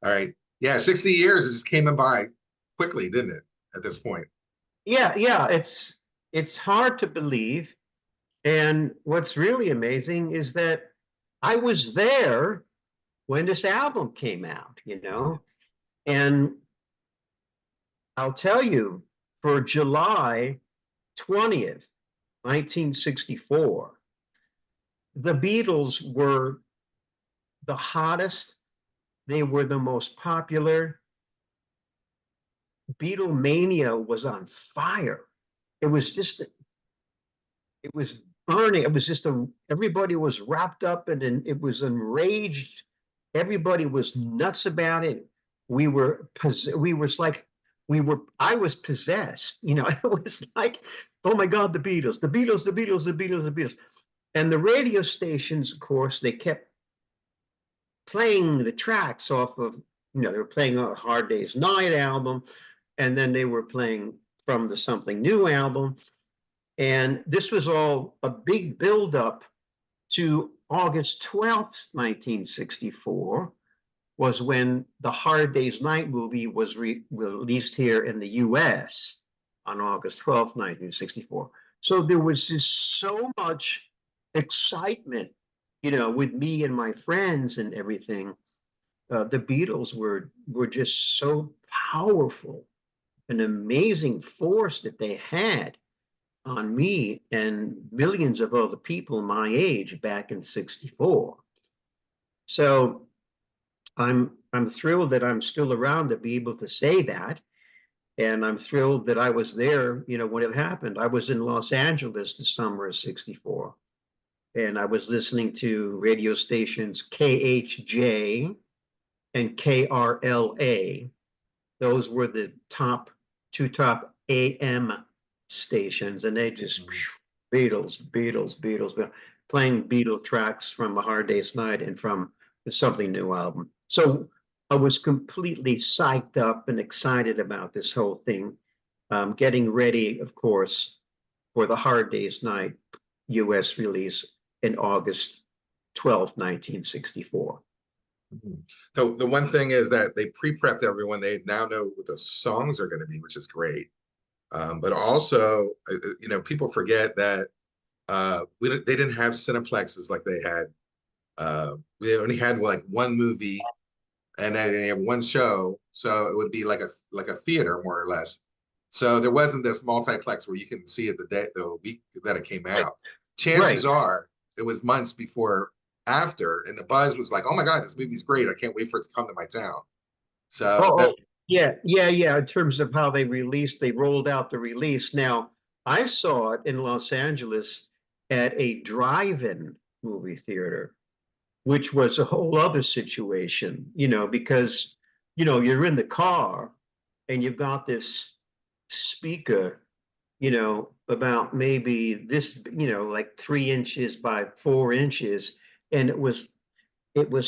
All right. Yeah, 60 years, it just came in by quickly, didn't it, at this point? Yeah, yeah, it's hard to believe. And what's really amazing is that I was there when this album came out, you know? And I'll tell you, for July 20th, 1964, the Beatles were the hottest, they were the most popular. Beatlemania was on fire. It was just, it was burning. It was just everybody was wrapped up and it was enraged. Everybody was nuts about it. We were like, I was possessed. You know, it was like, oh my God, the Beatles, the Beatles, the Beatles, the Beatles, the Beatles. And the radio stations, of course, they kept playing the tracks off of, they were playing a Hard Day's Night album, and then they were playing from the Something New album. And this was all a big buildup to August 12th, 1964, was when the Hard Day's Night movie was released here in the US on August 12th, 1964. So there was just so much excitement, with me and my friends and everything. The Beatles were just so powerful, an amazing force that they had on me and millions of other people my age back in 64. So I'm thrilled that I'm still around to be able to say that. And I'm thrilled that I was there, when it happened. I was in Los Angeles the summer of 64. And I was listening to radio stations KHJ and KRLA. Those were the top AM stations, and they just Beatles, Beatles, Beatles, playing Beatle tracks from A Hard Day's Night and from the Something New album. So I was completely psyched up and excited about this whole thing, getting ready, of course, for the Hard Day's Night US release in August 12th, 1964. Mhm. So the one thing is that they pre-prepped everyone. They now know what the songs are going to be, which is great. But also, people forget that they didn't have cineplexes like they had. We only had like one movie, and then they have one show, so it would be like a theater more or less. So there wasn't this multiplex where you can see it the week that it came Right. out. Right. Chances are it was months before after, and the buzz was like, "Oh my God, this movie's great! I can't wait for it to come to my town." So Oh, that oh, yeah, yeah, yeah. In terms of how they rolled out the release. Now, I saw it in Los Angeles at a drive-in movie theater, which was a whole other situation, because, you're in the car and you've got this speaker, about maybe this, like 3 inches by 4 inches, and it was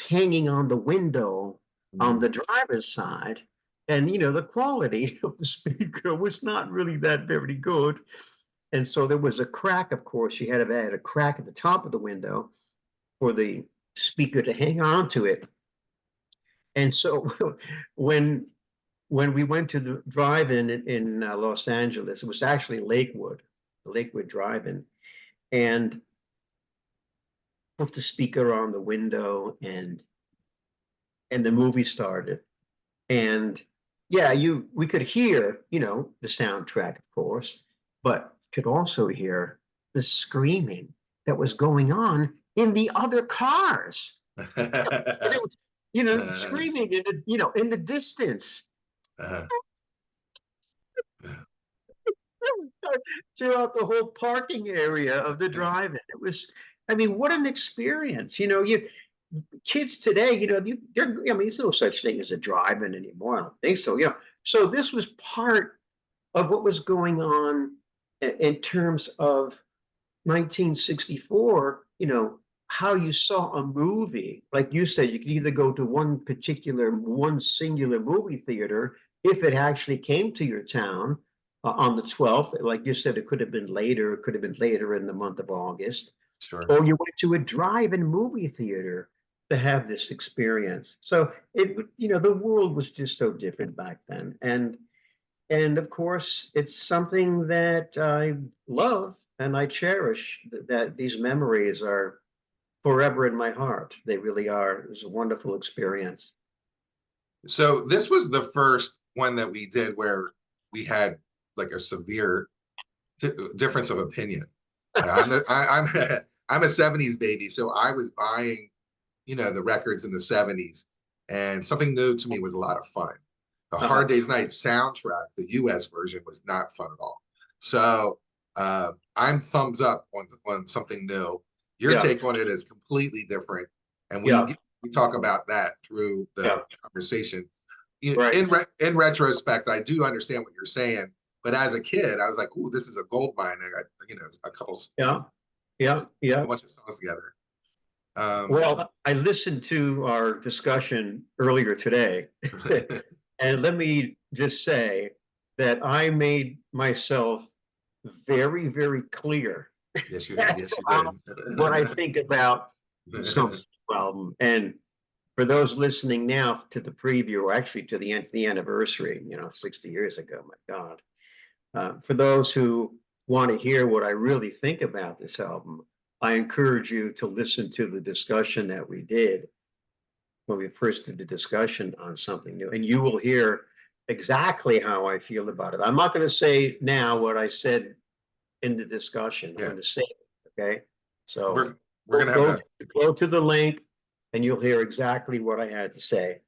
hanging on the window on the driver's side. And, the quality of the speaker was not really that very good. And so there was a crack, of course. You had to add a crack at the top of the window for the speaker to hang on to it. And so when when we went to the drive-in in Los Angeles, it was actually Lakewood Drive-in, and put the speaker on the window, and the movie started. And yeah, we could hear, the soundtrack, of course, but could also hear the screaming that was going on in the other cars. It was, uh, screaming in the distance uh, throughout the whole parking area of the drive-in. It was, I mean, what an experience. You kids today, I mean, there's no such thing as a drive-in anymore. I don't think so. So this was part of what was going on in terms of 1964. How you saw a movie, like you said, you could either go to one singular movie theater if it actually came to your town on the 12th. Like you said, it could have been later. It could have been later in the month of August, sure. or you went to a drive-in movie theater to have this experience. So the world was just so different back then. And of course, it's something that I love and I cherish, that these memories are forever in my heart. They really are. It was a wonderful experience. So this was the first one that we did where we had like a severe difference of opinion. I'm I'm a 70s baby, so I was buying, the records in the 70s, and something new to me was a lot of fun. The Uh-huh. Hard Day's Night soundtrack, the US version, was not fun at all. So I'm thumbs up on something new. Your Yeah, take on it is completely different, and yeah, we talk about that through the yeah, conversation. right. In retrospect, I do understand what you're saying, but as a kid, I was like, "Ooh, this is a gold mine." I got a couple, Yeah, yeah, a yeah. bunch of songs together. Um, Well, I listened to our discussion earlier today, and let me just say that I made myself very, very clear yes, yes, you about did. what I think about some album. And for those listening now to the preview, or actually to the anniversary, 60 years ago, my God. For those who want to hear what I really think about this album, I encourage you to listen to the discussion that we did when we first did the discussion on something new, and you will hear exactly how I feel about it. I'm not going to say now what I said in the discussion. I'm Yeah, going to say it, okay? So we're we're gonna have go to. go to the link, and you'll hear exactly what I had to say.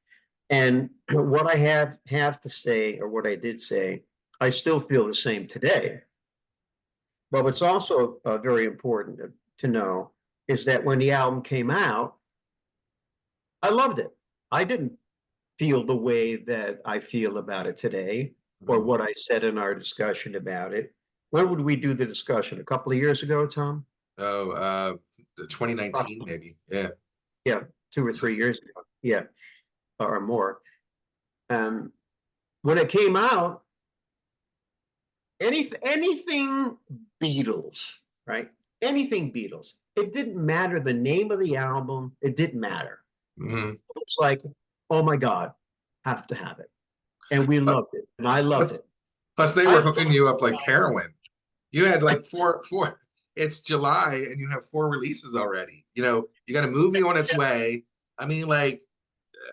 And what I have to say, or what I did say, I still feel the same today. But what's also very important to know is that when the album came out, I loved it. I didn't feel the way that I feel about it today, or Mhm. what I said in our discussion about it. When would we do the discussion? A couple of years ago, Tom? Oh, 2019 maybe. Yeah, Yeah, 2 or 3 years something. ago. Yeah, or more. Um, when it came out, anything Beatles, right? Anything Beatles. It didn't matter the name of the album. It didn't matter. Mhm. It's like, oh my God, have to have it. And we Uh, loved it. And I loved Plus, it. plus, they I were hooking you up like heroin. You had like four. It's July and you have four releases already. You got a movie on its way. I mean, like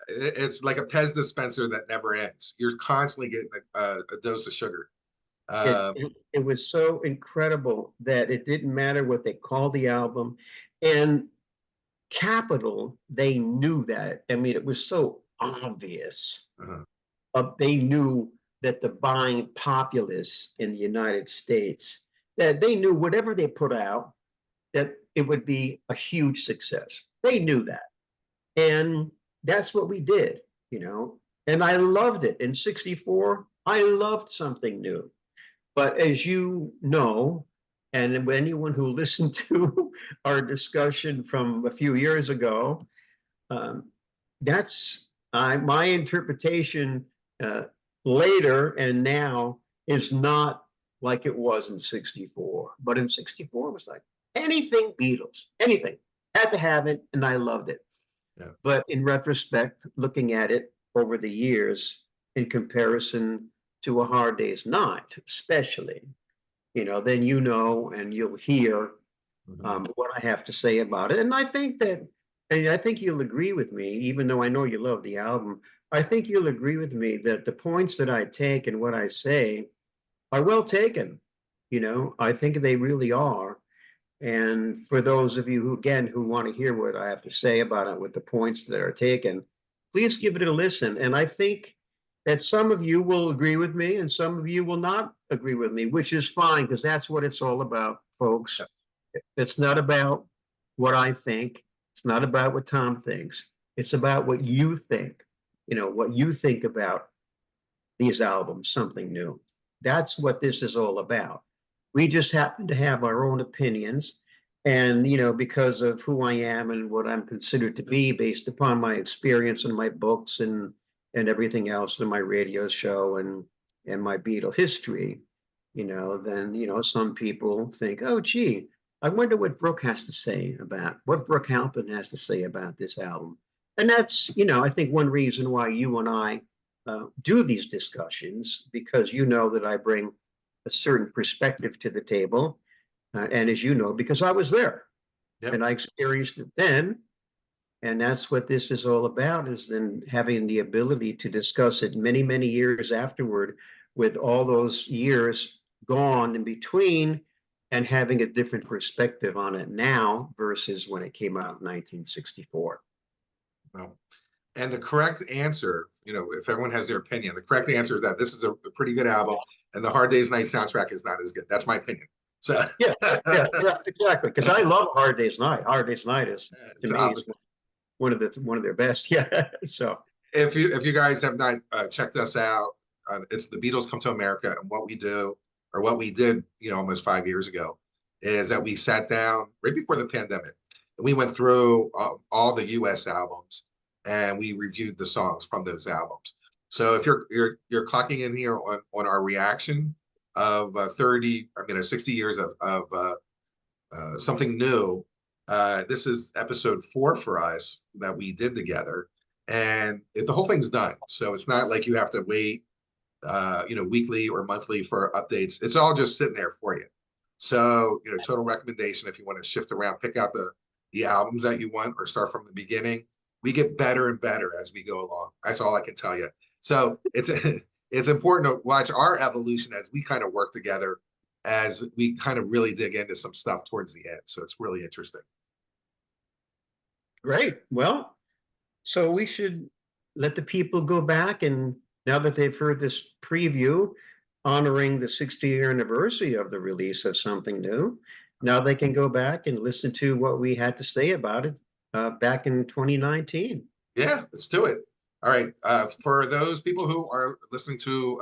it's like a Pez dispenser that never ends. You're constantly getting a dose of sugar. it, Um, it it was so incredible that it didn't matter what they called the album. And Capitol, they knew that. I mean, it was so obvious. uh, They knew that the buying populace in the United States, that they knew whatever they put out, that it would be a huge success. They knew that. And that's what we did. And I loved it. In 64, I loved something new. But as you know, and anyone who listened to our discussion from a few years ago, um, that's my interpretation uh, later and now is not like it was in 64. But in 64, it was like anything Beatles, anything. Had to have it, and I loved it. yeah. But in retrospect, looking at it over the years in comparison to A Hard Day's Night, especially, then and you'll hear Mhm. what I have to say about it. And I think you'll agree with me, even though I know you love the album. I think you'll agree with me that the points that I take and what I say are well taken. I think they really are. And for those of you who want to hear what I have to say about it with the points that are taken, please give it a listen. And I think that some of you will agree with me and some of you will not agree with me, which is fine because that's what it's all about, folks. Yeah. It's not about what I think. It's not about what Tom thinks. It's about what you think, what you think about these albums, something new. That's what this is all about. We just happen to have our own opinions. And, because of who I am and what I'm considered to be based upon my experience and my books and everything else in my radio show and my Beatle history, then, some people think, oh, gee, I wonder what Brooke has to say about what Brooke Halpin has to say about this album. And that's, I think one reason why you and I do these discussions, because you know that I bring a certain perspective to the table. And as you know, because I was there Yep. and I experienced it then. And that's what this is all about, is then having the ability to discuss it many, many years afterward, with all those years gone in between, and having a different perspective on it now versus when it came out in 1964. Well, and the correct answer, if everyone has their opinion, the correct answer is that this is a pretty good album, and the Hard Day's Night soundtrack is not as good. That's my opinion. So Yeah, yeah, exactly. Because I love Hard Day's Night. Hard Day's Night is, to it's the me, is opposite. one of their best. Yeah. So If you guys have not checked us out, it's the Beatles Come to America, and what we do, or what we did, almost 5 years ago, is that we sat down right before the pandemic, and we went through all the U.S. albums, and we reviewed the songs from those albums. So if you're clocking in here on our reaction of 60 years of something new, this is episode 4 for us that we did together, and the whole thing's done. So it's not like you have to wait, weekly or monthly for updates. It's all just sitting there for you. So, total recommendation if you want to shift around, pick out the albums that you want, or start from the beginning. We get better and better as we go along. That's all I can tell you. So it's important to watch our evolution as we kind of work together, as we kind of really dig into some stuff towards the end. So it's really interesting. great. Well, so we should let the people go back, and now that they've heard this preview honoring the 60-year anniversary of the release of Something New, now they can go back and listen to what we had to say about it back in 2019. Yeah, let's do it. All right. For those people who are listening to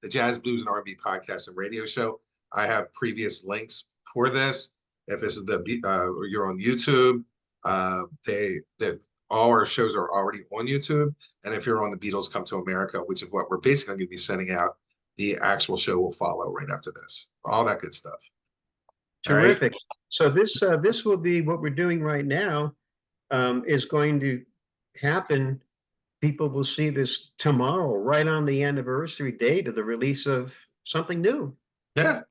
the Jazz, Blues, and R&B podcast and radio show, I have previous links for this. If this is or you're on YouTube, that all our shows are already on YouTube. And if you're on the Beatles Come to America, which is what we're basically going to be sending out, the actual show will follow right after this. All that good stuff. All right. Terrific. So this will be what we're doing right now, is going to happen. People will see this tomorrow, right on the anniversary date of the release of Something New. Yeah.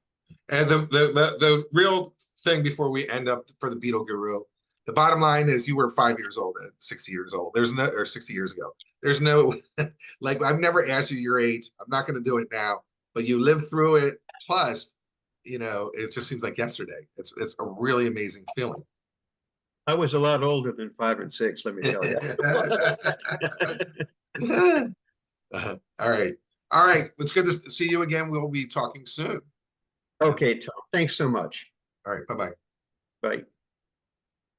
And the real thing before we end up for the Beatle Guru, the bottom line is you were 5 years old at 60 years old. There's no, or 60 years ago. There's no, like, I've never asked you your age. I'm not going to do it now, but you lived through it. Plus, it just seems like yesterday. It's a really amazing feeling. I was a lot older than 5 and 6, let me tell you. All right. All right. It's good to see you again. We'll be talking soon. Okay, Tom, thanks so much. All right. Bye-bye. Bye.